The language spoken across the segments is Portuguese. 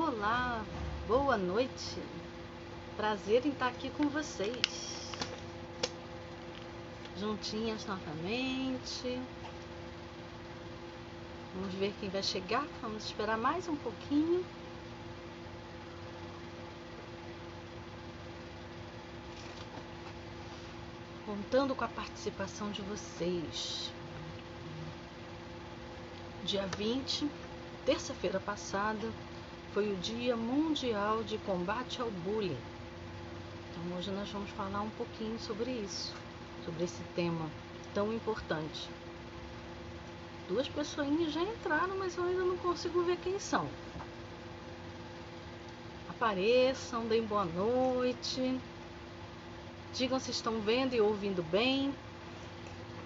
Olá, boa noite. Prazer em estar aqui com vocês. Juntinhas novamente. Vamos ver quem vai chegar. Vamos esperar mais um pouquinho. Contando com a participação de vocês. Dia 20, terça-feira passada, foi o Dia Mundial de Combate ao Bullying. Então hoje nós vamos falar um pouquinho sobre isso, sobre esse tema tão importante. 2 pessoinhas já entraram, mas eu ainda não consigo ver quem são. Apareçam, deem boa noite, digam se estão vendo e ouvindo bem,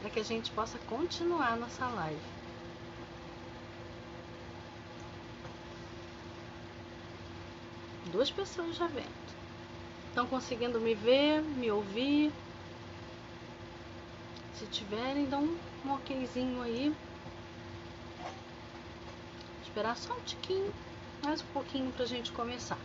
para que a gente possa continuar nossa live. Duas pessoas já vendo. Estão conseguindo me ver, me ouvir? Se tiverem, dão um okzinho aí. Esperar só um tiquinho, mais um pouquinho pra gente começar.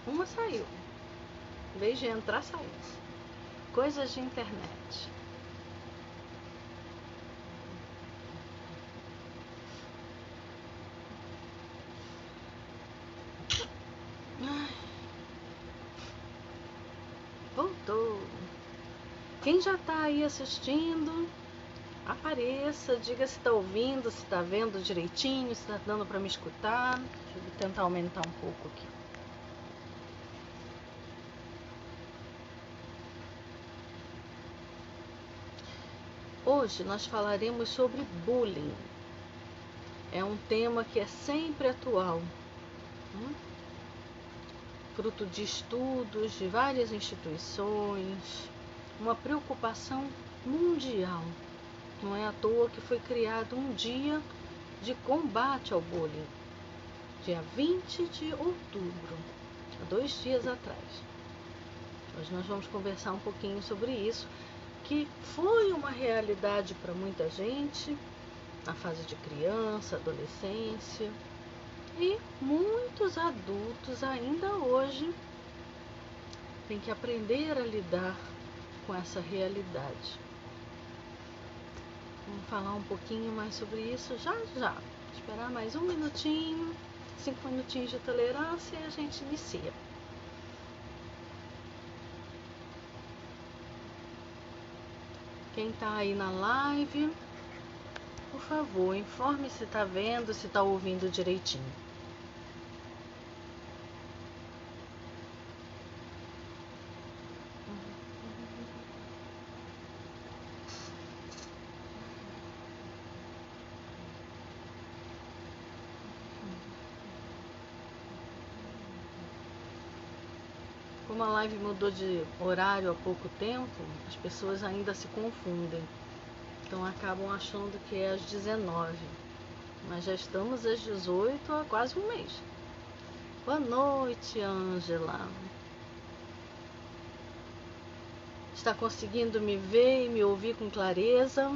Uma saiu. Em vez de entrar, saiu. Coisas de internet. Ai. Voltou. Quem já está aí assistindo, apareça, diga se está ouvindo, se está vendo direitinho, se está dando para me escutar. Deixa eu tentar aumentar um pouco aqui. Hoje nós falaremos sobre bullying. É um tema que é sempre atual, né? Fruto de estudos de várias instituições, uma preocupação mundial. Não é à toa que foi criado um dia de combate ao bullying, dia 20 de outubro, há 2 dias atrás. Hoje nós vamos conversar um pouquinho sobre isso, que foi uma realidade para muita gente na fase de criança, adolescência, e muitos adultos ainda hoje têm que aprender a lidar com essa realidade. Vamos falar um pouquinho mais sobre isso já já. Esperar mais um minutinho, 5 minutinhos de tolerância e a gente inicia. Quem está aí na live, por favor, informe se está vendo, se está ouvindo direitinho. Como a live mudou de horário há pouco tempo, as pessoas ainda se confundem. Então acabam achando que é às 19. Mas já estamos às 18 há quase um mês. Boa noite, Ângela. Está conseguindo me ver e me ouvir com clareza?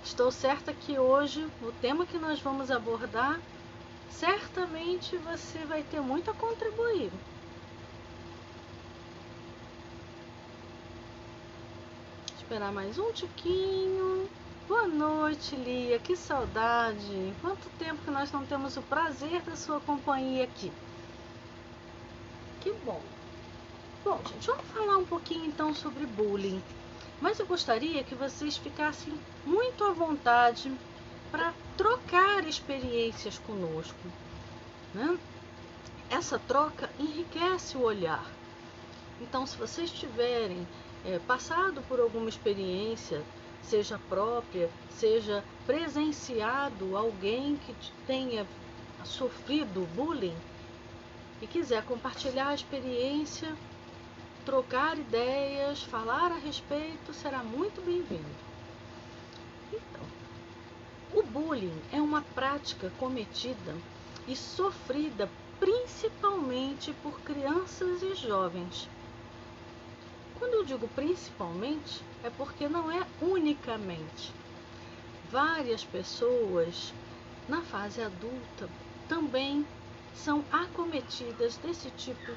Estou certa que hoje o tema que nós vamos abordar, certamente você vai ter muito a contribuir. Esperar mais um tiquinho. Boa noite, Lia. Que saudade. Quanto tempo que nós não temos o prazer da sua companhia aqui. Que bom. Bom, gente, vamos falar um pouquinho então sobre bullying. Mas eu gostaria que vocês ficassem muito à vontade para trocar experiências conosco, né? Essa troca enriquece o olhar. Então, se vocês tiverem passado por alguma experiência seja própria, seja presenciado alguém que tenha sofrido bullying e quiser compartilhar a experiência, trocar ideias, falar a respeito, será muito bem-vindo. Então, o bullying é uma prática cometida e sofrida principalmente por crianças e jovens. Quando eu digo principalmente, é porque não é unicamente. Várias pessoas na fase adulta também são acometidas desse tipo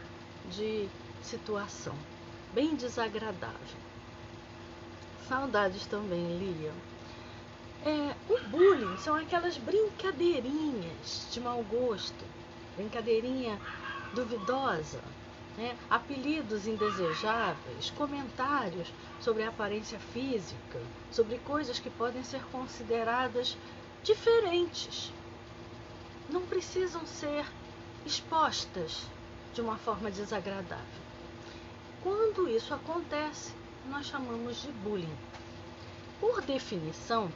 de situação, bem desagradável. Saudades também, Lia. O bullying são aquelas brincadeirinhas de mau gosto, brincadeirinha duvidosa, né? Apelidos indesejáveis, comentários sobre a aparência física, sobre coisas que podem ser consideradas diferentes. Não precisam ser expostas de uma forma desagradável. Quando isso acontece, nós chamamos de bullying. Por definição,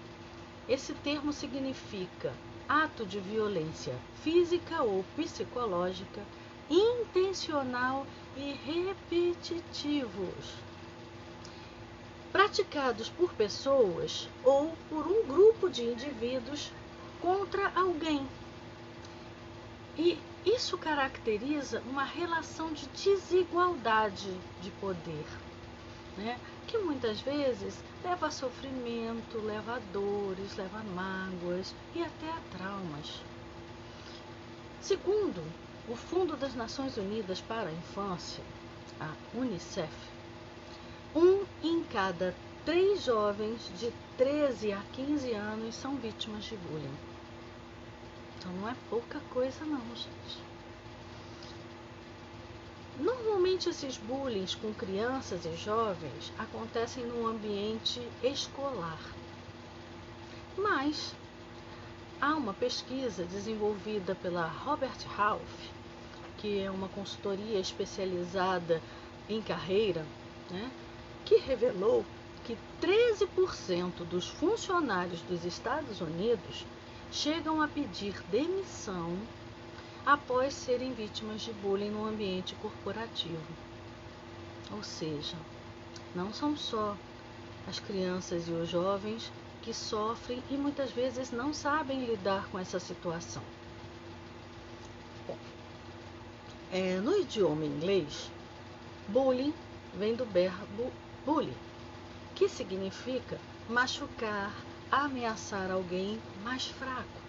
esse termo significa ato de violência física ou psicológica, intencional e repetitivos, praticados por pessoas ou por um grupo de indivíduos contra alguém. E isso caracteriza uma relação de desigualdade de poder, né? Que muitas vezes leva a sofrimento, leva a dores, leva a mágoas e até a traumas. Segundo o Fundo das Nações Unidas para a Infância, a UNICEF, 1 em cada 3 jovens de 13 a 15 anos são vítimas de bullying. Então não é pouca coisa não, gente. Normalmente esses bullying com crianças e jovens acontecem no ambiente escolar. Mas há uma pesquisa desenvolvida pela Robert Half, que é uma consultoria especializada em carreira, né, que revelou que 13% dos funcionários dos Estados Unidos chegam a pedir demissão após serem vítimas de bullying no ambiente corporativo. Ou seja, não são só as crianças e os jovens que sofrem e muitas vezes não sabem lidar com essa situação. Bom, no idioma inglês, bullying vem do verbo bully, que significa machucar, ameaçar alguém mais fraco.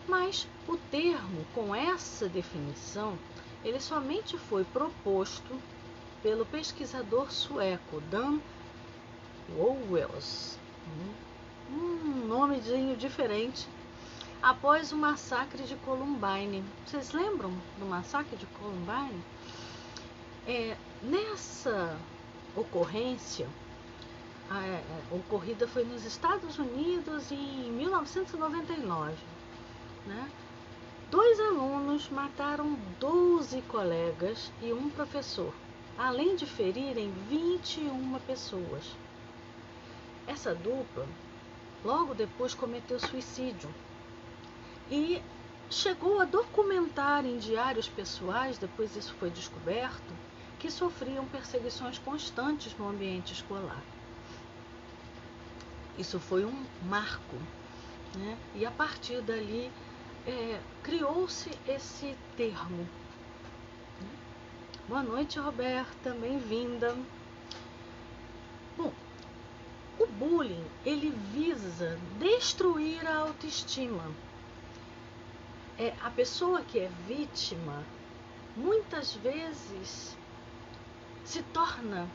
Mas o termo, com essa definição, ele somente foi proposto pelo pesquisador sueco Dan Wahlöö, um nomezinho diferente, após o massacre de Columbine. Vocês lembram do massacre de Columbine? Nessa ocorrência, ocorrida foi nos Estados Unidos em 1999. Né? 2 alunos mataram 12 colegas e um professor, além de ferirem 21 pessoas. Essa dupla, logo depois, cometeu suicídio e chegou a documentar em diários pessoais, depois isso foi descoberto, que sofriam perseguições constantes no ambiente escolar. Isso foi um marco, né? E a partir dali criou-se esse termo. Boa noite, Roberta, bem-vinda. Bom, o bullying, ele visa destruir a autoestima. A pessoa que é vítima, muitas vezes, se torna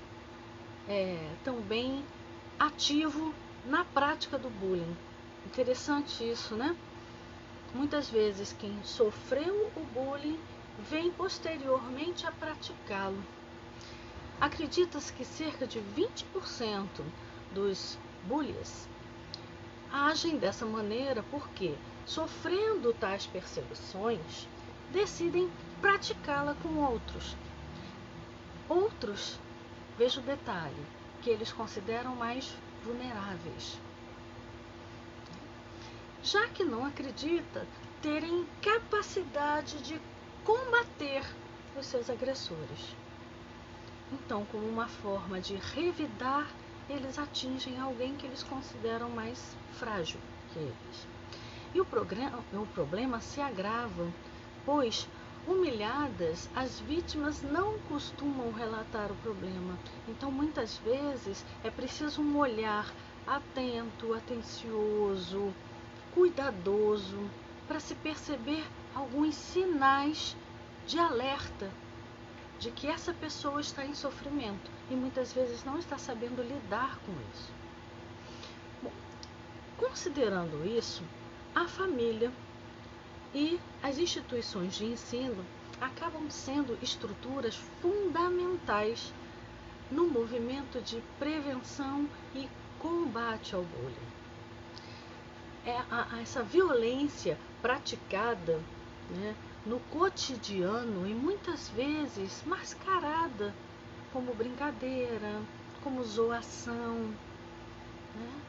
também ativo na prática do bullying. Interessante isso, né? Muitas vezes quem sofreu o bullying vem posteriormente a praticá-lo. Acredita-se que cerca de 20% dos bullies agem dessa maneira porque, sofrendo tais perseguições, decidem praticá-la com outros. Outros, veja o detalhe, que eles consideram mais vulneráveis, já que não acredita terem capacidade de combater os seus agressores. Então, como uma forma de revidar, eles atingem alguém que eles consideram mais frágil que eles. E o problema se agrava, pois, humilhadas, as vítimas não costumam relatar o problema. Então, muitas vezes, é preciso um olhar atento, atencioso, cuidadoso, para se perceber alguns sinais de alerta de que essa pessoa está em sofrimento e muitas vezes não está sabendo lidar com isso. Bom, considerando isso, a família e as instituições de ensino acabam sendo estruturas fundamentais no movimento de prevenção e combate ao bullying. Essa violência praticada, né, no cotidiano e muitas vezes mascarada como brincadeira, como zoação, né,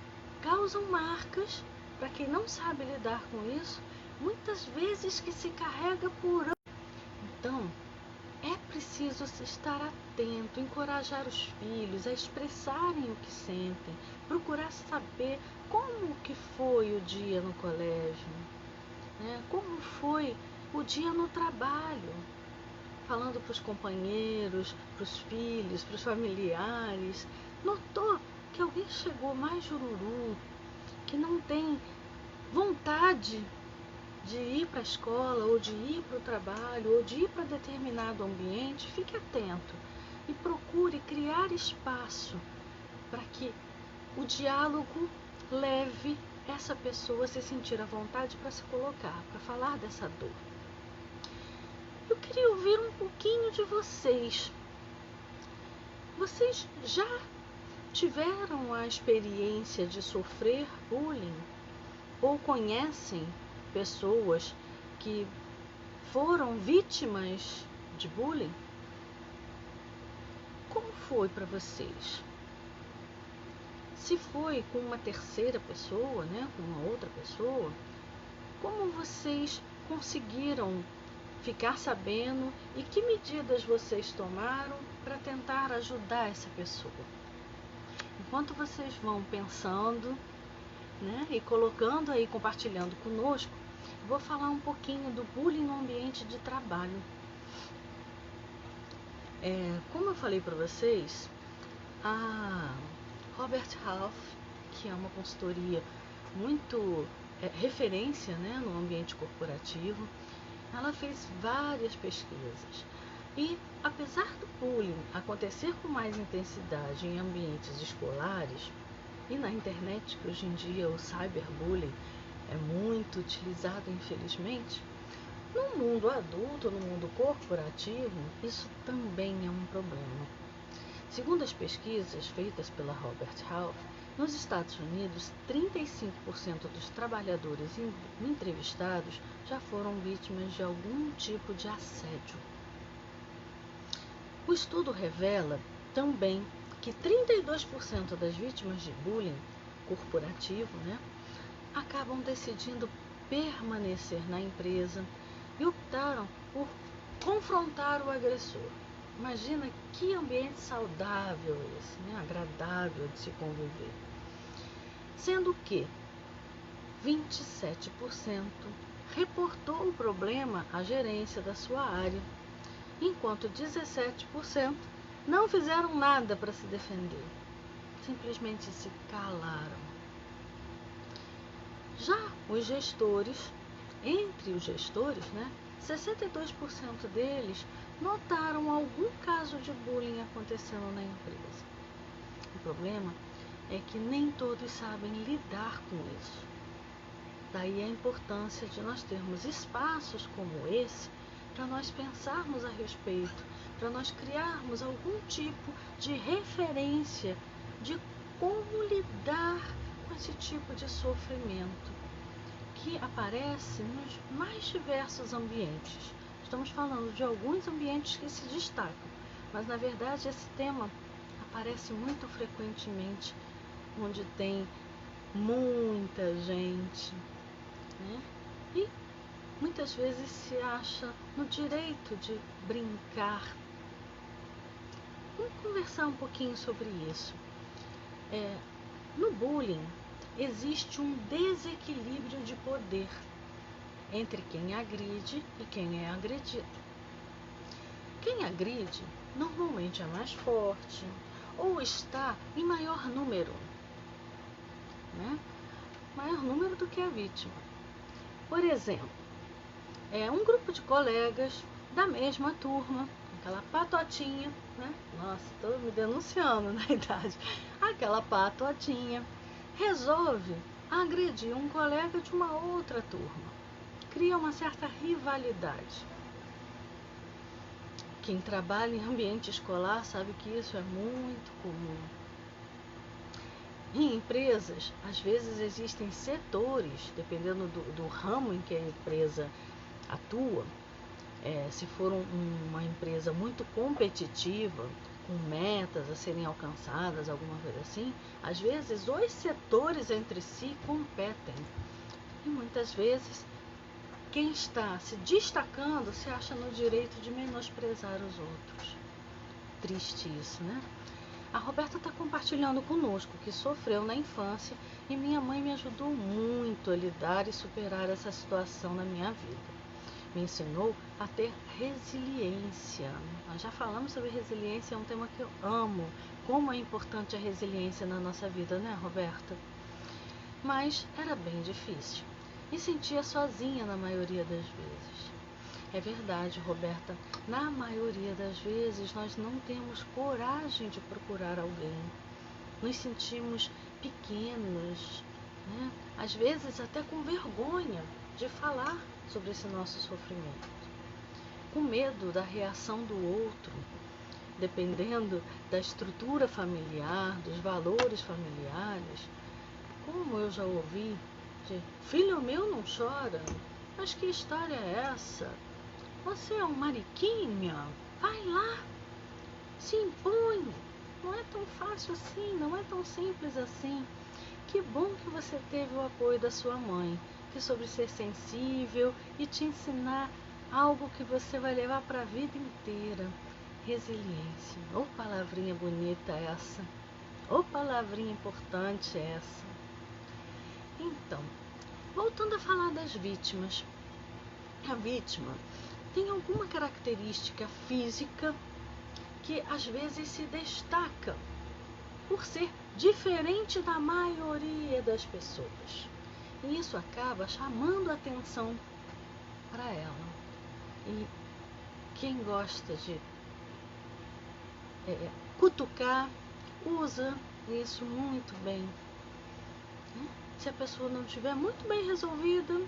causam marcas para quem não sabe lidar com isso, muitas vezes que se carrega por anos. Então, é preciso estar atento, encorajar os filhos a expressarem o que sentem, procurar saber como que foi o dia no colégio, né? Como foi o dia no trabalho, falando para os companheiros, para os filhos, para os familiares. Notou que alguém chegou mais jururu, que não tem vontade de ir para a escola, ou de ir para o trabalho, ou de ir para determinado ambiente, fique atento e procure criar espaço para que o diálogo leve essa pessoa a se sentir à vontade para se colocar, para falar dessa dor. Eu queria ouvir um pouquinho de vocês. Vocês já tiveram a experiência de sofrer bullying? Ou conhecem pessoas que foram vítimas de bullying? Como foi para vocês? Se foi com uma terceira pessoa, né, com uma outra pessoa, como vocês conseguiram ficar sabendo e que medidas vocês tomaram para tentar ajudar essa pessoa? Enquanto vocês vão pensando, né, e colocando aí, compartilhando conosco, vou falar um pouquinho do bullying no ambiente de trabalho. Como eu falei para vocês, a Robert Half, que é uma consultoria muito referência, né, no ambiente corporativo, ela fez várias pesquisas. E apesar do bullying acontecer com mais intensidade em ambientes escolares e na internet, que hoje em dia o cyberbullying é muito utilizado, infelizmente, no mundo adulto, no mundo corporativo, isso também é um problema. Segundo as pesquisas feitas pela Robert Half, nos Estados Unidos, 35% dos trabalhadores entrevistados já foram vítimas de algum tipo de assédio. O estudo revela também que 32% das vítimas de bullying corporativo, né, acabam decidindo permanecer na empresa e optaram por confrontar o agressor. Imagina que ambiente saudável esse, né? Agradável de se conviver. Sendo que 27% reportou o problema à gerência da sua área, enquanto 17% não fizeram nada para se defender. Simplesmente se calaram. Já os gestores, entre os gestores, né, 62% deles notaram algum caso de bullying acontecendo na empresa. O problema é que nem todos sabem lidar com isso. Daí a importância de nós termos espaços como esse para nós pensarmos a respeito, para nós criarmos algum tipo de referência de como lidar com esse tipo de sofrimento que aparece nos mais diversos ambientes. Estamos falando de alguns ambientes que se destacam, mas na verdade esse tema aparece muito frequentemente onde tem muita gente, né? E muitas vezes se acha no direito de brincar. Vamos conversar um pouquinho sobre isso. No bullying existe um desequilíbrio de poder entre quem agride e quem é agredido. Quem agride normalmente é mais forte ou está em maior número, né? Maior número do que a vítima. Por exemplo, um grupo de colegas da mesma turma, aquela patotinha, né? Nossa, estou me denunciando na idade. Aquela patotinha resolve agredir um colega de uma outra turma. Cria uma certa rivalidade. Quem trabalha em ambiente escolar sabe que isso é muito comum. Em empresas, às vezes existem setores, dependendo do ramo em que a empresa atua. Se for uma empresa muito competitiva, com metas a serem alcançadas, alguma coisa assim, às vezes os setores entre si competem. E muitas vezes quem está se destacando se acha no direito de menosprezar os outros. Triste isso, né? A Roberta está compartilhando conosco que sofreu na infância e minha mãe me ajudou muito a lidar e superar essa situação na minha vida. Me ensinou a ter resiliência. Nós já falamos sobre resiliência, é um tema que eu amo. Como é importante a resiliência na nossa vida, né, Roberta? Mas era bem difícil. Me sentia sozinha na maioria das vezes. É verdade, Roberta, na maioria das vezes nós não temos coragem de procurar alguém. Nos sentimos pequenos, né? Às vezes até com vergonha de falar sobre esse nosso sofrimento. Com medo da reação do outro, dependendo da estrutura familiar, dos valores familiares. Como eu já ouvi, filho meu não chora, mas que história é essa? Você é um mariquinha? Vai lá, se impõe. Não é tão fácil assim, não é tão simples assim. Que bom que você teve o apoio da sua mãe, que soube ser sensível e te ensinar algo que você vai levar para a vida inteira. Resiliência. Ô palavrinha bonita essa. Ô palavrinha importante essa. Então, voltando a falar das vítimas. A vítima tem alguma característica física que às vezes se destaca por ser diferente da maioria das pessoas. E isso acaba chamando a atenção para ela. E quem gosta de cutucar, usa isso muito bem. Se a pessoa não estiver muito bem resolvida,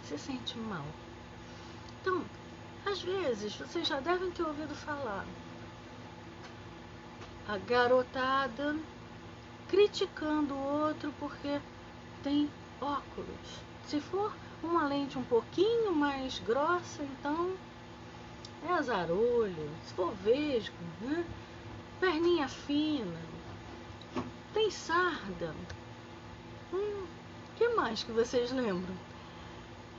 se sente mal. Então, às vezes, vocês já devem ter ouvido falar a garotada criticando o outro porque tem óculos. Se for uma lente um pouquinho mais grossa, então é azarolho. Se for vesgo, né? Perninha fina, tem sarda. Que mais que vocês lembram?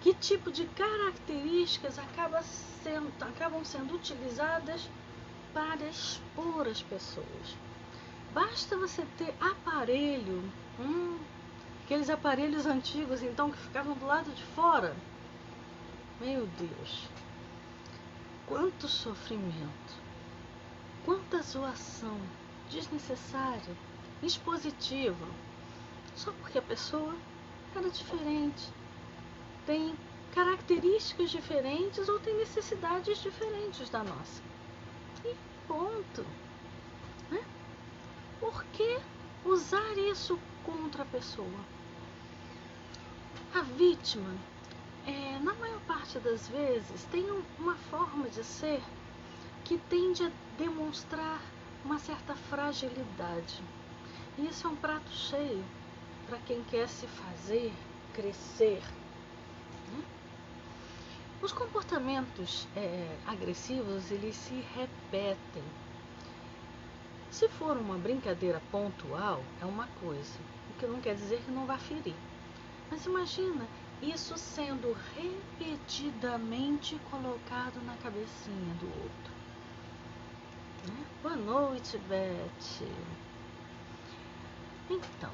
Que tipo de características acabam sendo utilizadas para expor as pessoas? Basta você ter aparelho, aqueles aparelhos antigos então que ficavam do lado de fora. Meu Deus, quanto sofrimento, quanta zoação desnecessária, expositiva, só porque a pessoa era diferente, tem características diferentes ou tem necessidades diferentes da nossa. E ponto. Né? Por que usar isso contra a pessoa? A vítima, na maior parte das vezes, tem uma forma de ser que tende a demonstrar uma certa fragilidade. E isso é um prato cheio para quem quer se fazer crescer. Os comportamentos agressivos, eles se repetem. Se for uma brincadeira pontual, é uma coisa, o que não quer dizer que não vá ferir. Mas imagina isso sendo repetidamente colocado na cabecinha do outro. Né? Boa noite, Beth. Então,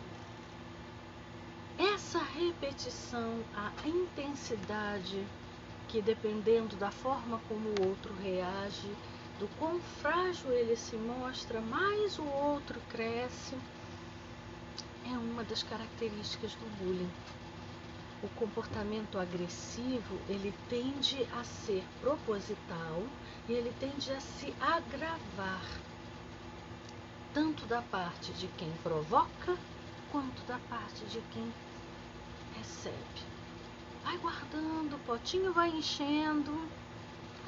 essa repetição, a intensidade, que dependendo da forma como o outro reage, do quão frágil ele se mostra, mais o outro cresce, é uma das características do bullying. O comportamento agressivo, ele tende a ser proposital e ele tende a se agravar, tanto da parte de quem provoca, quanto da parte de quem recebe. Vai guardando, o potinho vai enchendo,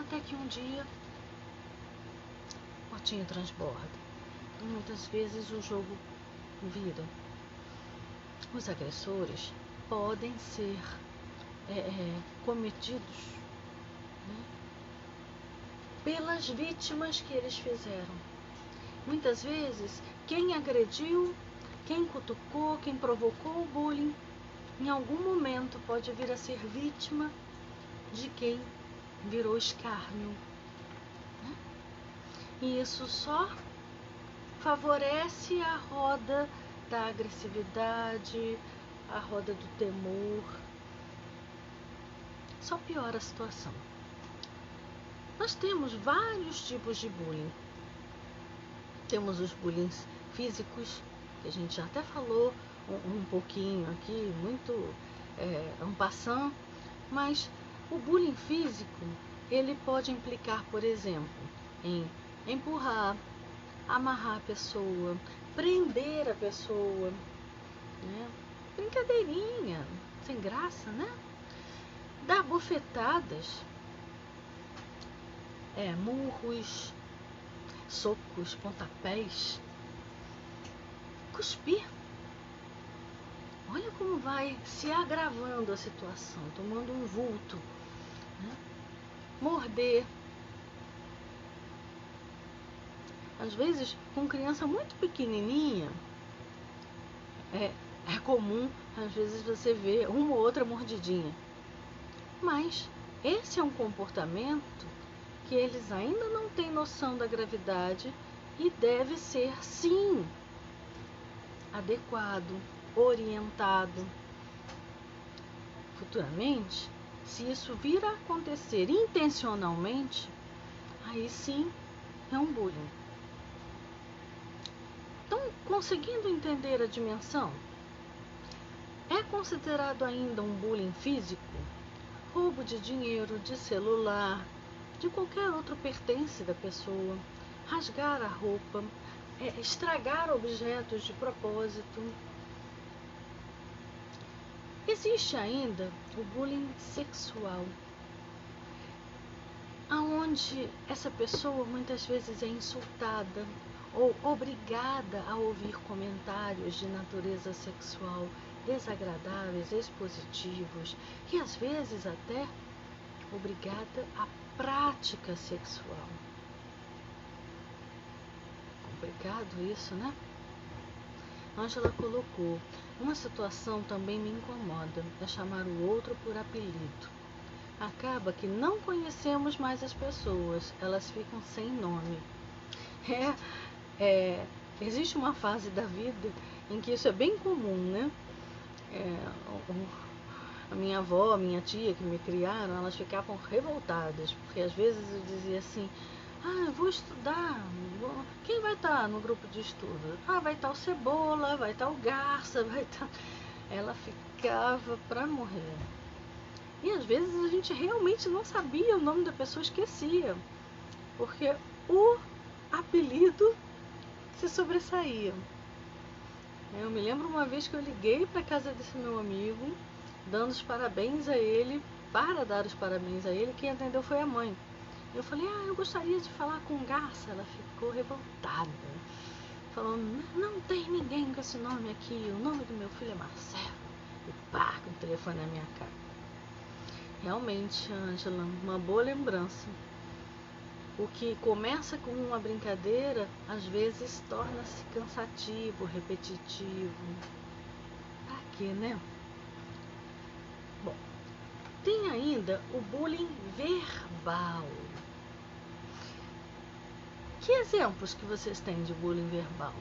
até que um dia o potinho transborda. E muitas vezes o jogo vira. Os agressores podem ser cometidos, né, pelas vítimas que eles fizeram. Muitas vezes, quem agrediu, quem cutucou, quem provocou o bullying, em algum momento pode vir a ser vítima de quem virou escárnio. Né? E isso só favorece a roda da agressividade, a roda do temor. Só piora a situação. Nós temos vários tipos de bullying. Temos os bullying físicos, que a gente já até falou um pouquinho aqui, muito en passant, mas o bullying físico, ele pode implicar, por exemplo, em empurrar, amarrar a pessoa, prender a pessoa, né? Brincadeirinha, sem graça, né? Dar bofetadas, murros, socos, pontapés, cuspir. Olha como vai se agravando a situação, tomando um vulto, né? Morder. Às vezes, com criança muito pequenininha, é comum, às vezes, você ver uma ou outra mordidinha. Mas esse é um comportamento que eles ainda não têm noção da gravidade e deve ser, sim, adequado, orientado. Futuramente, se isso vir a acontecer intencionalmente, aí sim é um bullying. Então, conseguindo entender a dimensão, é considerado ainda um bullying físico? Roubo de dinheiro, de celular, de qualquer outro pertence da pessoa, rasgar a roupa, estragar objetos de propósito. Existe ainda o bullying sexual, aonde essa pessoa muitas vezes é insultada ou obrigada a ouvir comentários de natureza sexual desagradáveis, expositivos e às vezes até obrigada à prática sexual. Complicado isso, né? Ângela colocou: uma situação também me incomoda, é chamar o outro por apelido. Acaba que não conhecemos mais as pessoas, elas ficam sem nome. Existe uma fase da vida em que isso é bem comum, né? A minha avó, a minha tia que me criaram, elas ficavam revoltadas, porque às vezes eu dizia assim: eu vou estudar, quem vai estar no grupo de estudo? Vai estar o Cebola, vai estar o Garça, vai estar... Ela ficava para morrer. E às vezes a gente realmente não sabia o nome da pessoa, esquecia, porque o apelido se sobressaía. Eu me lembro uma vez que eu liguei para a casa desse meu amigo, dando os parabéns a ele, para dar os parabéns a ele, quem atendeu foi a mãe. Eu falei: eu gostaria de falar com Garça. Ela ficou revoltada, falando: não tem ninguém com esse nome aqui, o nome do meu filho é Marcelo. E pá, com o telefone na minha cara. Realmente, Ângela, uma boa lembrança. O que começa com uma brincadeira, às vezes torna-se cansativo, repetitivo. Pra quê, né? Bom, tem ainda o bullying verbal. Que exemplos que vocês têm de bullying verbal?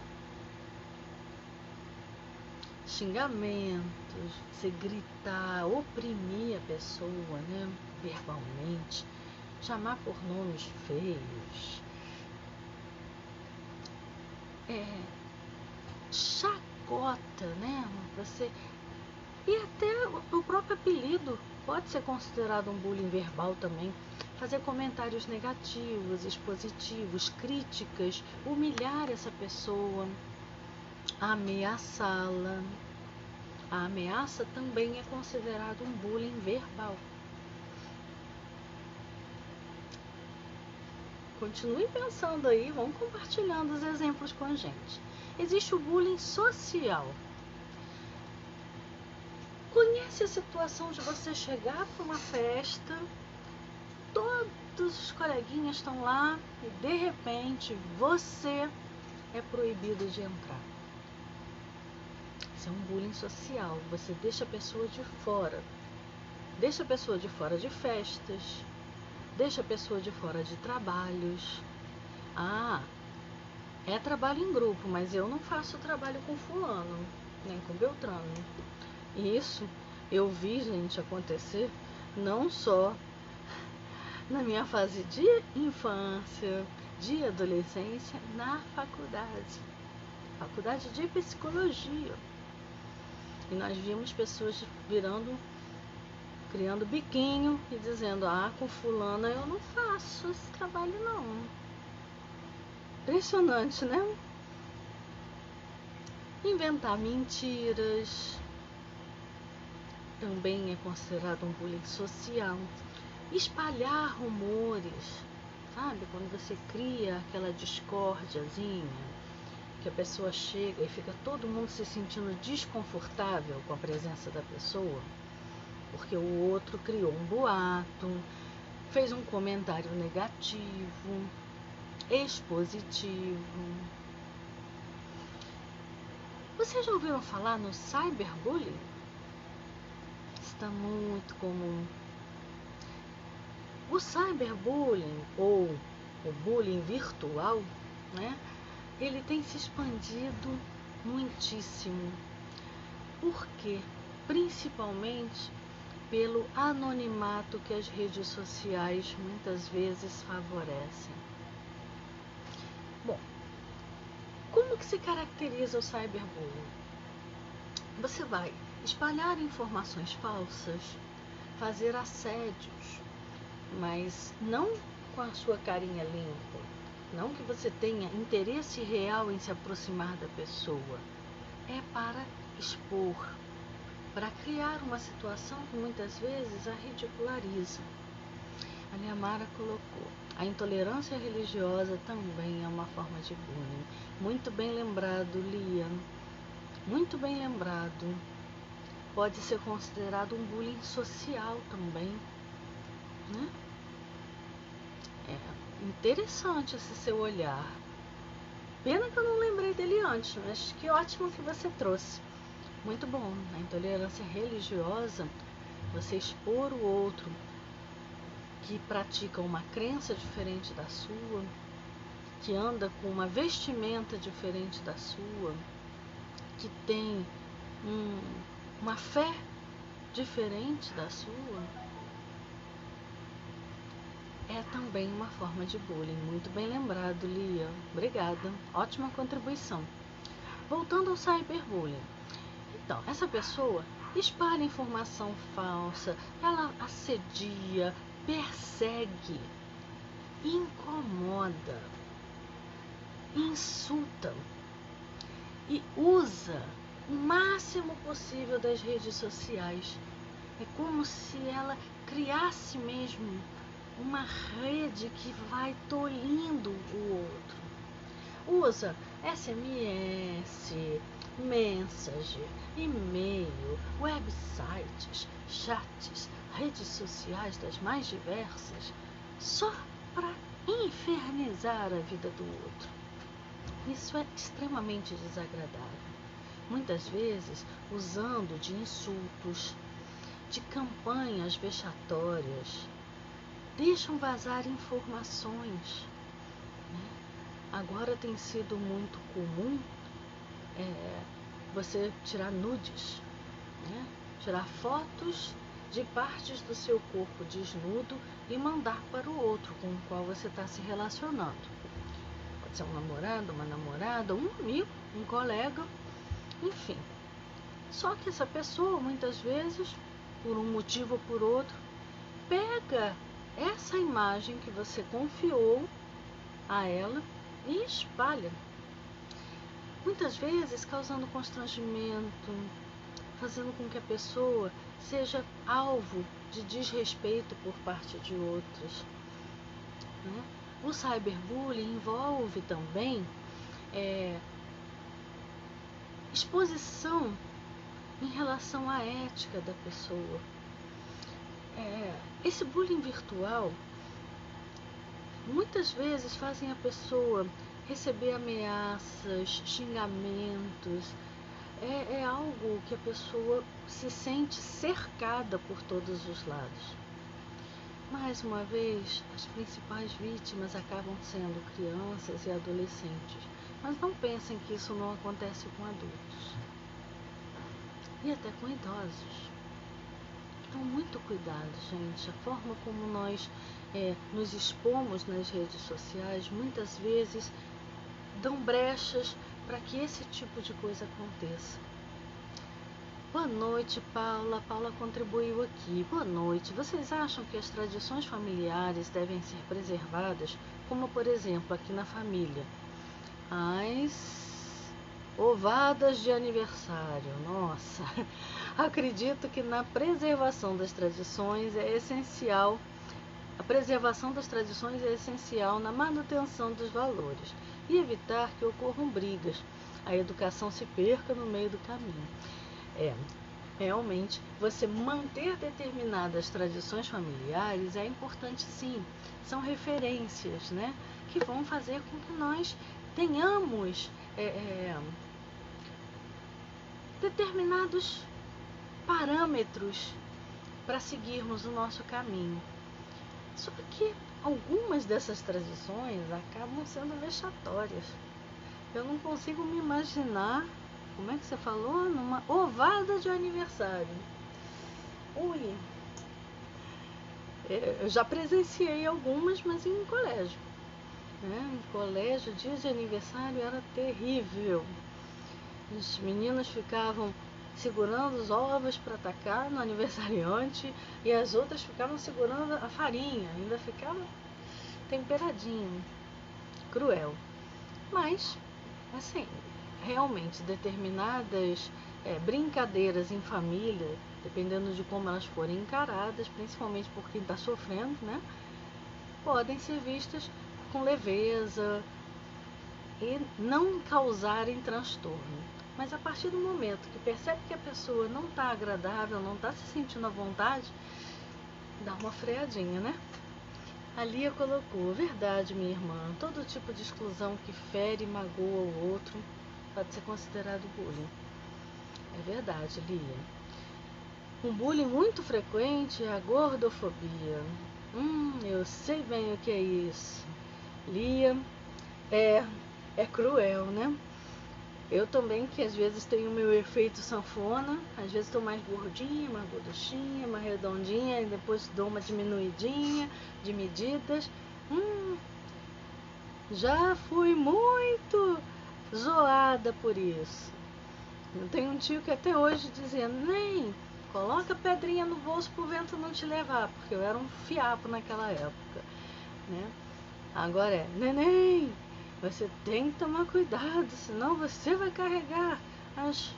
Xingamentos, você gritar, oprimir a pessoa, né? Verbalmente, chamar por nomes feios, chacota, né? Você... E até o próprio apelido pode ser considerado um bullying verbal também. Fazer comentários negativos, expositivos, críticas, humilhar essa pessoa, ameaçá-la. A ameaça também é considerado um bullying verbal. Continue pensando aí, vão compartilhando os exemplos com a gente. Existe o bullying social. Conhece a situação de você chegar para uma festa, todos os coleguinhas estão lá e de repente você é proibido de entrar. Isso é um bullying social. Você deixa a pessoa de fora. Deixa a pessoa de fora de festas. Deixa a pessoa de fora de trabalhos. Ah, é trabalho em grupo, mas eu não faço trabalho com fulano, nem com Beltrano. Isso eu vi, gente, acontecer não só na minha fase de infância, de adolescência, na faculdade de psicologia. E nós vimos pessoas criando biquinho e dizendo: ah, com fulana eu não faço esse trabalho não. Impressionante, né? Inventar mentiras também é considerado um bullying social. Espalhar rumores, sabe? Quando você cria aquela discórdiazinha, que a pessoa chega e fica todo mundo se sentindo desconfortável com a presença da pessoa, porque o outro criou um boato, fez um comentário negativo, expositivo. Vocês já ouviram falar no cyberbullying? Está muito comum. O cyberbullying, ou o bullying virtual, né? Ele tem se expandido muitíssimo. Por quê? Principalmente pelo anonimato que as redes sociais muitas vezes favorecem. Bom, como que se caracteriza o cyberbullying? Você vai espalhar informações falsas, fazer assédios, mas não com a sua carinha limpa, não que você tenha interesse real em se aproximar da pessoa. É para expor, para criar uma situação que muitas vezes a ridiculariza. A Liamara colocou: a intolerância religiosa também é uma forma de bullying. Muito bem lembrado, Lia. Muito bem lembrado. Pode ser considerado um bullying social também, né? É interessante esse seu olhar. Pena que eu não lembrei dele antes, mas que ótimo que você trouxe. Muito bom. A intolerância religiosa, você expor o outro que pratica uma crença diferente da sua, que anda com uma vestimenta diferente da sua, que tem uma fé diferente da sua, é também uma forma de bullying. Muito bem lembrado, Lia. Obrigada. Ótima contribuição. Voltando ao cyberbullying. Então, essa pessoa espalha informação falsa, ela assedia, persegue, incomoda, insulta e usa o máximo possível das redes sociais. É como se ela criasse mesmo uma rede que vai tolhindo o outro. Usa SMS, Messenger, e-mail, websites, chats, redes sociais das mais diversas, só para infernizar a vida do outro. Isso é extremamente desagradável. Muitas vezes usando de insultos, de campanhas vexatórias, deixam vazar informações. Agora tem sido muito comum você tirar nudes, tirar fotos de partes do seu corpo desnudo e mandar para o outro com o qual você está se relacionando. Pode ser um namorado, uma namorada, um amigo, um colega, enfim. Só que essa pessoa, muitas vezes, por um motivo ou por outro, pega essa imagem que você confiou a ela e espalha. Muitas vezes causando constrangimento, fazendo com que a pessoa seja alvo de desrespeito por parte de outras. O cyberbullying envolve também exposição em relação à ética da pessoa. Esse bullying virtual muitas vezes fazem a pessoa receber ameaças, xingamentos. É algo que a pessoa se sente cercada por todos os lados. Mais uma vez, as principais vítimas acabam sendo crianças e adolescentes. Mas não pensem que isso não acontece com adultos. E até com idosos. Então, muito cuidado, gente. A forma como nós nos expomos nas redes sociais, muitas vezes dão brechas para que esse tipo de coisa aconteça. Boa noite, Paula. Paula contribuiu aqui. Boa noite. Vocês acham que as tradições familiares devem ser preservadas, como, por exemplo, aqui na família? As ovadas de aniversário. Nossa, acredito que na preservação das tradições é essencial. A preservação das tradições é essencial na manutenção dos valores e evitar que ocorram brigas, a educação se perca no meio do caminho. Realmente, você manter determinadas tradições familiares é importante, sim. São referências, que vão fazer com que nós tenhamos determinados parâmetros para seguirmos o nosso caminho. Só que algumas dessas tradições acabam sendo vexatórias. Eu não consigo me imaginar, como é que você falou? Numa ovada de aniversário. Ui, eu já presenciei algumas, mas em colégio. Em colégio, dia de aniversário era terrível. Os meninos ficavam segurando os ovos para atacar no aniversariante e as outras ficavam segurando a farinha, ainda ficava temperadinho, cruel. Mas, assim, realmente determinadas brincadeiras em família, dependendo de como elas forem encaradas, principalmente por quem está sofrendo, podem ser vistas com leveza e não causarem transtorno. Mas a partir do momento que percebe que a pessoa não está agradável, não está se sentindo à vontade, dá uma freadinha, A Lia colocou: verdade, minha irmã, todo tipo de exclusão que fere e magoa o outro pode ser considerado bullying. É verdade, Lia. Um bullying muito frequente é a gordofobia. Eu sei bem o que é isso. Lia, é cruel, Eu também, que às vezes tenho o meu efeito sanfona, às vezes estou mais gordinha, mais gorduchinha, mais redondinha, e depois dou uma diminuidinha de medidas. Já fui muito zoada por isso. Eu tenho um tio que até hoje dizia: nem coloca pedrinha no bolso pro vento não te levar, porque eu era um fiapo naquela época, Agora neném, você tem que tomar cuidado, senão você vai carregar as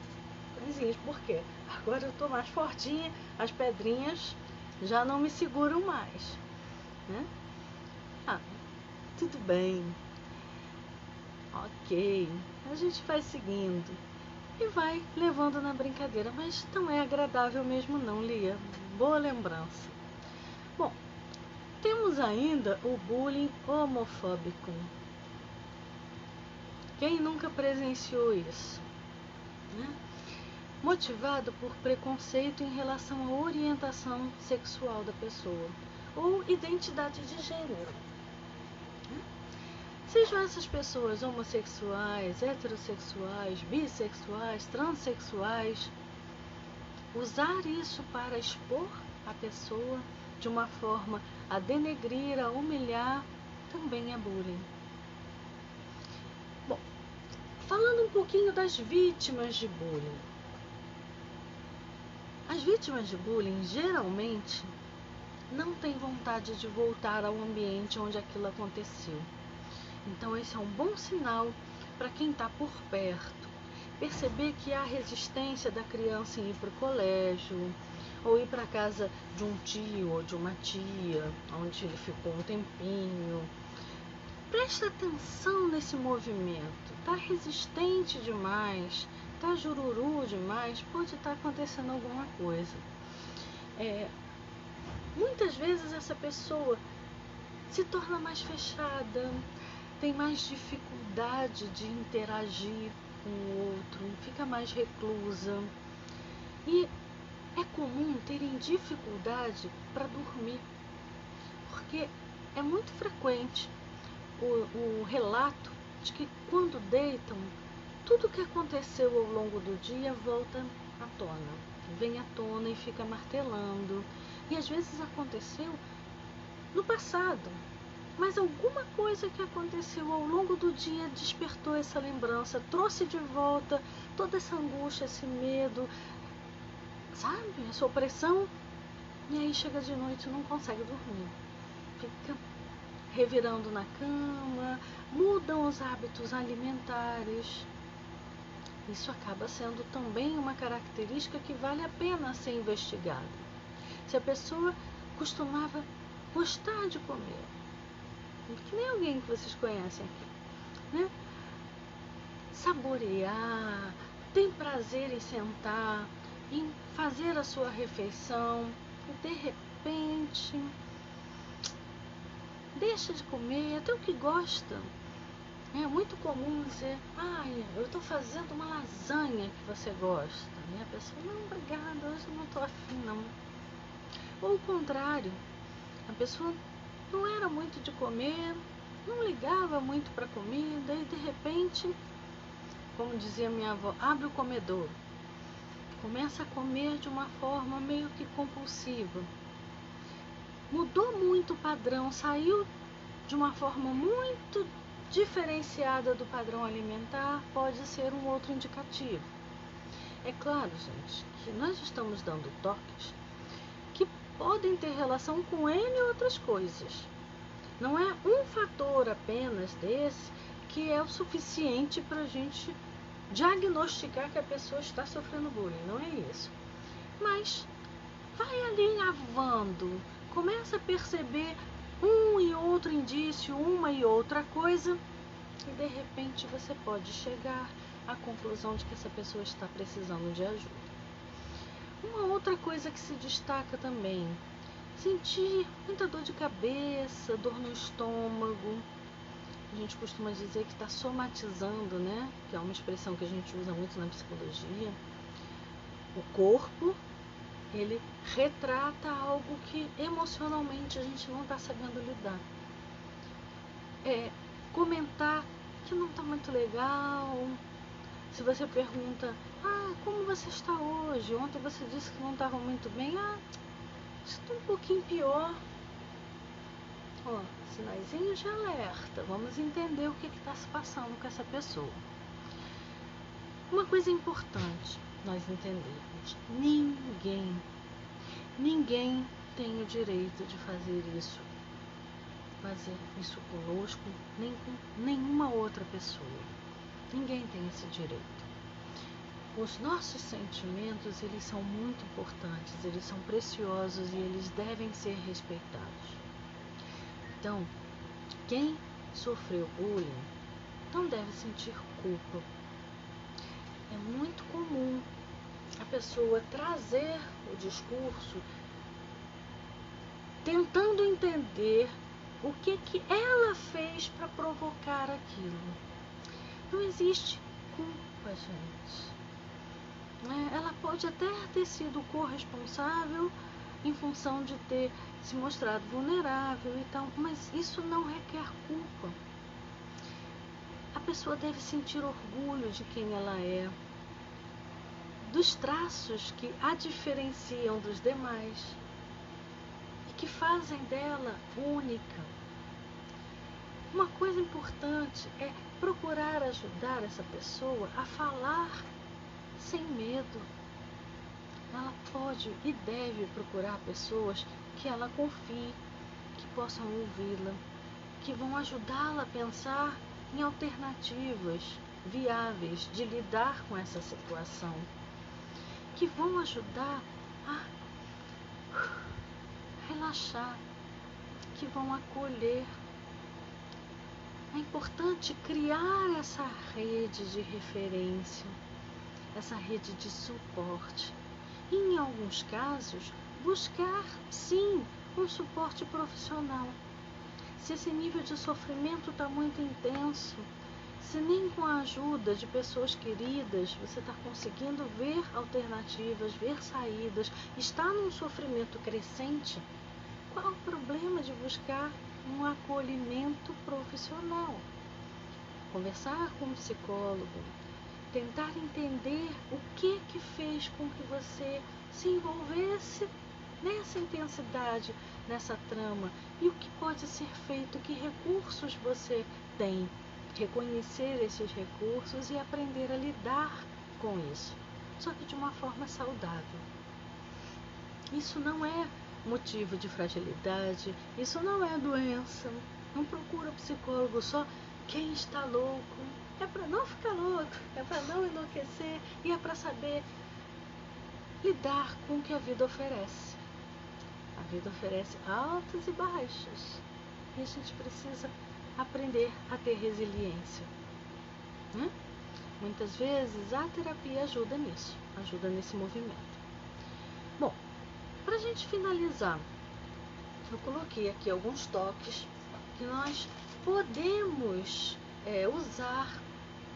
coisinhas. Por quê? Agora eu tô mais fortinha, as pedrinhas já não me seguram mais, tudo bem. Ok, a gente vai seguindo e vai levando na brincadeira, mas não é agradável mesmo não, Lia. Boa lembrança. Bom, temos ainda o bullying homofóbico. Quem nunca presenciou isso? Né? Motivado por preconceito em relação à orientação sexual da pessoa ou identidade de gênero. Sejam essas pessoas homossexuais, heterossexuais, bissexuais, transexuais, usar isso para expor a pessoa de uma forma a denegrir, a humilhar, também é bullying. Bom, falando um pouquinho das vítimas de bullying. As vítimas de bullying geralmente não têm vontade de voltar ao ambiente onde aquilo aconteceu. Então esse é um bom sinal para quem está por perto. Perceber que há resistência da criança em ir para o colégio, ou ir para a casa de um tio ou de uma tia, onde ele ficou um tempinho. Presta atenção nesse movimento. Está resistente demais, está jururu demais, pode estar acontecendo alguma coisa. Muitas vezes essa pessoa se torna mais fechada, tem mais dificuldade de interagir com o outro, fica mais reclusa. E é comum terem dificuldade para dormir, porque é muito frequente o relato de que quando deitam, tudo que aconteceu ao longo do dia volta à tona, vem à tona e fica martelando. E às vezes aconteceu no passado, mas alguma coisa que aconteceu ao longo do dia despertou essa lembrança, trouxe de volta toda essa angústia, esse medo, sabe? Essa opressão. E aí chega de noite e não consegue dormir. Fica revirando na cama, mudam os hábitos alimentares. Isso acaba sendo também uma característica que vale a pena ser investigada. Se a pessoa costumava gostar de comer, que nem alguém que vocês conhecem aqui, né? Saborear, tem prazer em sentar, em fazer a sua refeição, e de repente deixa de comer até o que gosta. É muito comum dizer, eu estou fazendo uma lasanha que você gosta. E a pessoa, não, obrigada, hoje eu não estou afim não. Ou o contrário, a pessoa não era muito de comer, não ligava muito para a comida e de repente, como dizia minha avó, abre o comedouro. Começa a comer de uma forma meio que compulsiva. Mudou muito o padrão, saiu de uma forma muito diferenciada do padrão alimentar, pode ser um outro indicativo. É claro, gente, que nós estamos dando toques que podem ter relação com N outras coisas. Não é um fator apenas desse que é o suficiente para a gente diagnosticar que a pessoa está sofrendo bullying, não é isso. Mas vai alinhavando, começa a perceber um e outro indício, uma e outra coisa, e de repente você pode chegar à conclusão de que essa pessoa está precisando de ajuda. Uma outra coisa que se destaca também, sentir muita dor de cabeça, dor no estômago. A gente costuma dizer que está somatizando, né? Que é uma expressão que a gente usa muito na psicologia. O corpo, ele retrata algo que emocionalmente a gente não está sabendo lidar. Comentar que não está muito legal. Se você pergunta, como você está hoje? Ontem você disse que não estava muito bem. Estou um pouquinho pior. Sinaizinho de alerta. Vamos entender o que está se passando com essa pessoa. Uma coisa importante nós entendermos. Ninguém tem o direito de fazer isso conosco, nem com nenhuma outra pessoa. Ninguém tem esse direito. Os nossos sentimentos, eles são muito importantes, eles são preciosos e eles devem ser respeitados. Então, quem sofreu bullying não deve sentir culpa. É muito comum a pessoa trazer o discurso tentando entender o que ela fez para provocar aquilo. Não existe culpa, gente. Ela pode até ter sido corresponsável em função de ter se mostrado vulnerável e tal, mas isso não requer culpa. A pessoa deve sentir orgulho de quem ela é, dos traços que a diferenciam dos demais e que fazem dela única. Uma coisa importante é procurar ajudar essa pessoa a falar sem medo. Ela pode e deve procurar pessoas que ela confie, que possam ouvi-la, que vão ajudá-la a pensar em alternativas viáveis de lidar com essa situação, que vão ajudar a relaxar, que vão acolher. É importante criar essa rede de referência, essa rede de suporte. E, em alguns casos, buscar, sim, um suporte profissional. Se esse nível de sofrimento está muito intenso, se nem com a ajuda de pessoas queridas você está conseguindo ver alternativas, ver saídas, está num sofrimento crescente, qual o problema de buscar um acolhimento profissional? Conversar com um psicólogo, tentar entender o que fez com que você se envolvesse nessa intensidade, nessa trama, e o que pode ser feito, que recursos você tem. Reconhecer esses recursos e aprender a lidar com isso, só que de uma forma saudável. Isso não é motivo de fragilidade, isso não é doença. Não procura psicólogo só quem está louco. É para não ficar louco, é para não enlouquecer e é para saber lidar com o que a vida oferece. A vida oferece altos e baixos e a gente precisa aprender a ter resiliência. Muitas vezes a terapia ajuda nisso, ajuda nesse movimento. Bom, para a gente finalizar, eu coloquei aqui alguns toques que nós podemos usar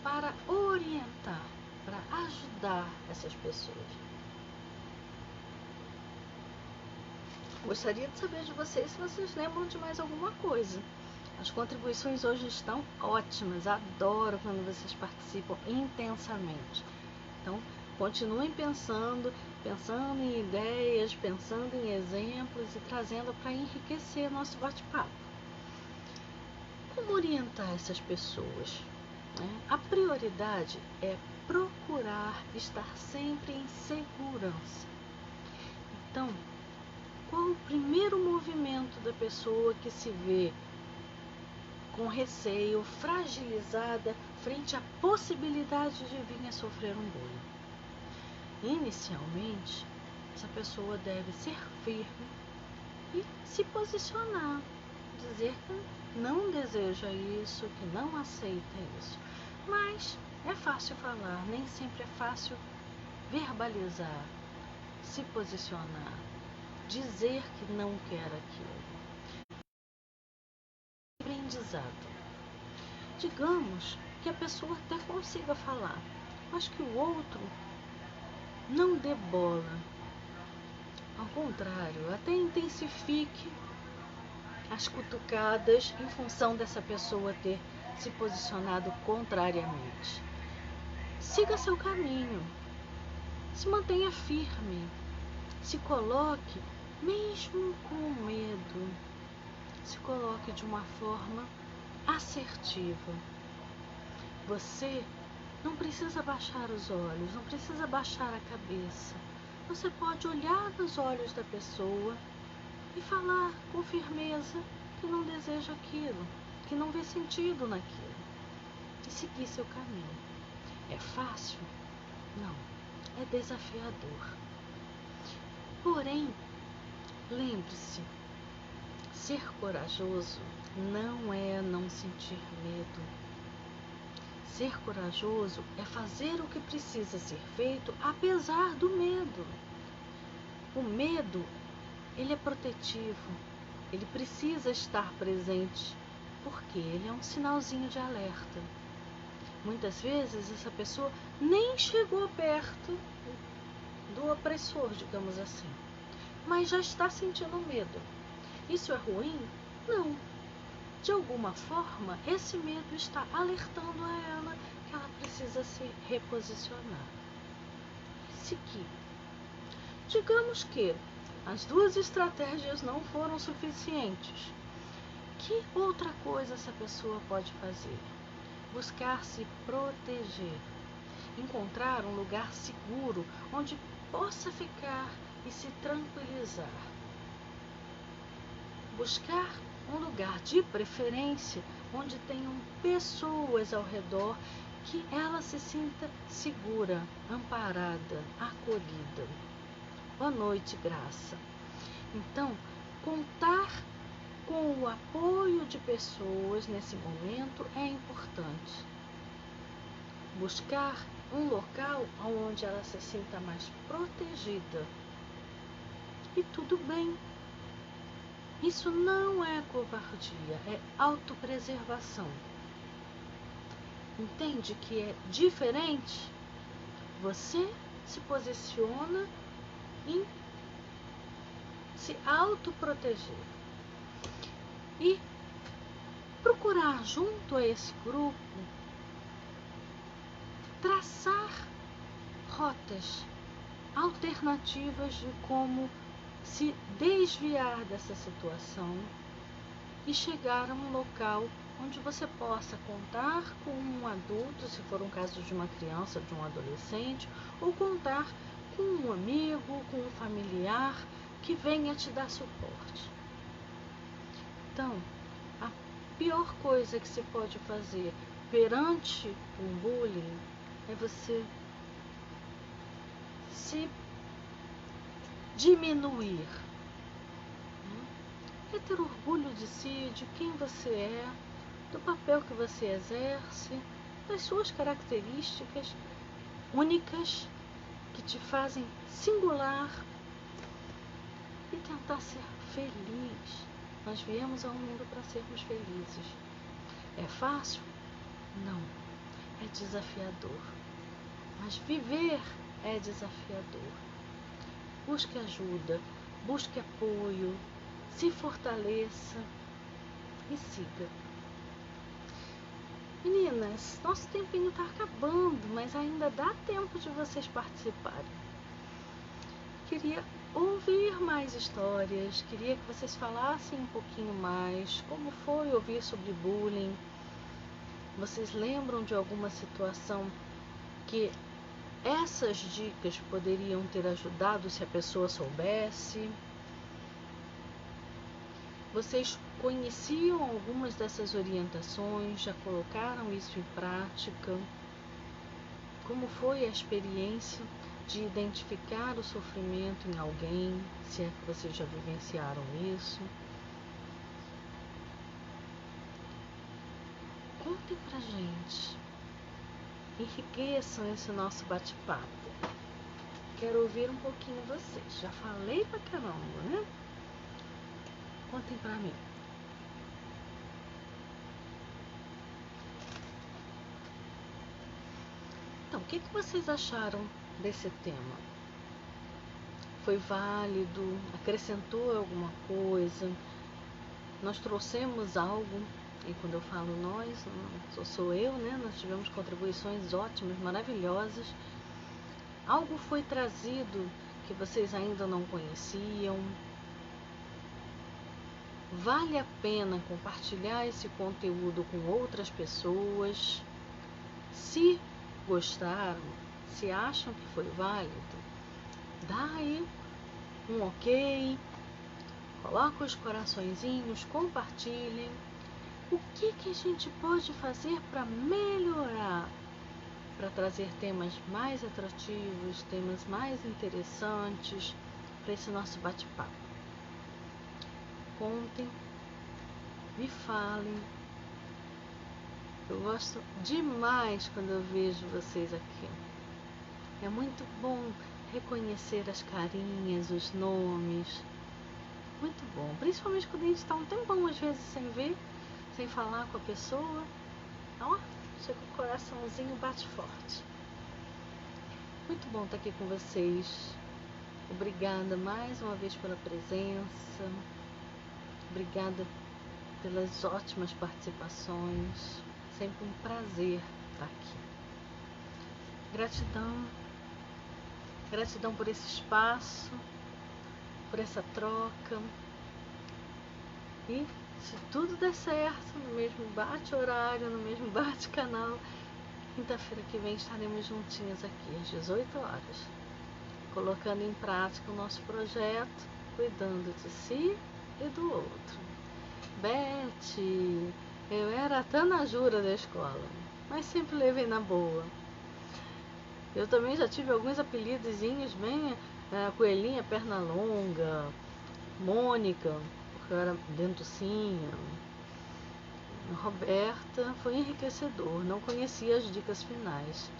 para orientar, para ajudar essas pessoas. Gostaria de saber de vocês se vocês lembram de mais alguma coisa. As contribuições hoje estão ótimas, adoro quando vocês participam intensamente. Então, continuem pensando em ideias, pensando em exemplos e trazendo para enriquecer nosso bate-papo. Como orientar essas pessoas? A prioridade é procurar estar sempre em segurança. Então, qual o primeiro movimento da pessoa que se vê com receio, fragilizada frente à possibilidade de vir a sofrer um bullying? Inicialmente, essa pessoa deve ser firme e se posicionar, dizer que não deseja isso, que não aceita isso. Mas é fácil falar, nem sempre é fácil verbalizar, se posicionar, dizer que não quer aquilo. Aprendizado. Digamos que a pessoa até consiga falar, mas que o outro não dê bola. Ao contrário, até intensifique as cutucadas em função dessa pessoa ter se posicionado contrariamente. Siga seu caminho, se mantenha firme, se coloque, mesmo com medo, se coloque de uma forma assertiva. Você não precisa baixar os olhos, não precisa baixar a cabeça. Você pode olhar nos olhos da pessoa e falar com firmeza que não deseja aquilo, que não vê sentido naquilo, e seguir seu caminho. É fácil? Não, é desafiador. Porém, lembre-se, ser corajoso não é não sentir medo. Ser corajoso é fazer o que precisa ser feito apesar do medo. O medo, ele é protetivo, Ele precisa estar presente, porque ele é um sinalzinho de alerta. Muitas vezes essa pessoa nem chegou perto do opressor, digamos assim, mas já está sentindo medo. Isso é ruim? Não. De alguma forma, esse medo está alertando a ela que ela precisa se reposicionar. Seguir. Digamos que as duas estratégias não foram suficientes. Que outra coisa essa pessoa pode fazer? Buscar se proteger. Encontrar um lugar seguro onde possa ficar e se tranquilizar. Buscar um lugar de preferência onde tenham pessoas ao redor que ela se sinta segura, amparada, acolhida. Boa noite, Graça. Então, contar com o apoio de pessoas nesse momento é importante. Buscar um local onde ela se sinta mais protegida. E tudo bem. Isso não é covardia, é autopreservação. Entende que é diferente? Você se posiciona em se autoproteger. E procurar junto a esse grupo traçar rotas alternativas de como se desviar dessa situação e chegar a um local onde você possa contar com um adulto, se for um caso de uma criança, de um adolescente, ou contar com um amigo, com um familiar que venha te dar suporte. Então, a pior coisa que se pode fazer perante um bullying é você se diminuir. É ter orgulho de si, de quem você é, do papel que você exerce, das suas características únicas que te fazem singular e tentar ser feliz. Nós viemos ao mundo para sermos felizes. É fácil? Não. É desafiador. Mas viver é desafiador. Busque ajuda, busque apoio, se fortaleça e siga. Meninas, nosso tempinho está acabando, mas ainda dá tempo de vocês participarem. Queria ouvir mais histórias, queria que vocês falassem um pouquinho mais como foi ouvir sobre bullying. Vocês lembram de alguma situação que essas dicas poderiam ter ajudado se a pessoa soubesse? Vocês conheciam algumas dessas orientações? Já colocaram isso em prática? Como foi a experiência de identificar o sofrimento em alguém, se é que vocês já vivenciaram isso? Contem pra gente. Enriqueçam esse nosso bate-papo. Quero ouvir um pouquinho vocês. Já falei pra caramba, né? Contem pra mim. Então, o que vocês acharam desse tema? Foi válido? Acrescentou alguma coisa? Nós trouxemos algo, e quando eu falo nós, não sou eu, né? Nós tivemos contribuições ótimas, maravilhosas. Algo foi trazido que vocês ainda não conheciam? Vale a pena compartilhar esse conteúdo com outras pessoas? Se gostaram, se acham que foi válido, dá aí um ok, coloca os coraçõezinhos, compartilhem. O que a gente pode fazer para melhorar, para trazer temas mais atrativos, temas mais interessantes para esse nosso bate-papo? Contem, me falem. Eu gosto demais quando eu vejo vocês aqui. É muito bom reconhecer as carinhas, os nomes. Muito bom. Principalmente quando a gente está um tempão, às vezes, sem ver, sem falar com a pessoa. Ó, chega o coraçãozinho, bate forte. Muito bom estar aqui com vocês. Obrigada mais uma vez pela presença. Obrigada pelas ótimas participações. Sempre um prazer estar aqui. Gratidão. Gratidão por esse espaço, por essa troca. E se tudo der certo, no mesmo bate-horário, no mesmo bate-canal, quinta-feira que vem estaremos juntinhas aqui às 18 horas, colocando em prática o nosso projeto, cuidando de si e do outro. Beth, eu era a Tanajura da escola, mas sempre levei na boa. Eu também já tive alguns apelidozinhos bem, Coelhinha Perna Longa, Mônica, porque eu era dentucinha. Roberta, foi enriquecedor, não conhecia as dicas finais.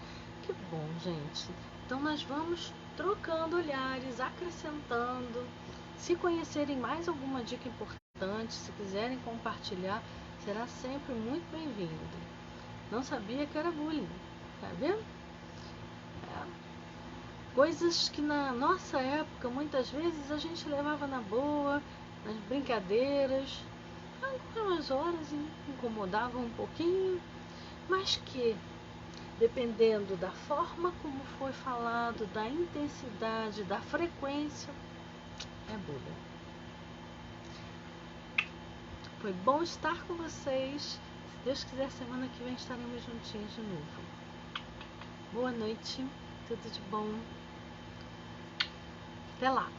Que bom, gente. Então nós vamos trocando olhares, acrescentando. Se conhecerem mais alguma dica importante, se quiserem compartilhar, será sempre muito bem-vindo. Não sabia que era bullying, tá vendo? Coisas que na nossa época, muitas vezes, a gente levava na boa, nas brincadeiras, algumas horas incomodavam um pouquinho, mas que, dependendo da forma como foi falado, da intensidade, da frequência, é bullying. Foi bom estar com vocês. Se Deus quiser, semana que vem estaremos juntinhos de novo. Boa noite, tudo de bom. Até lá.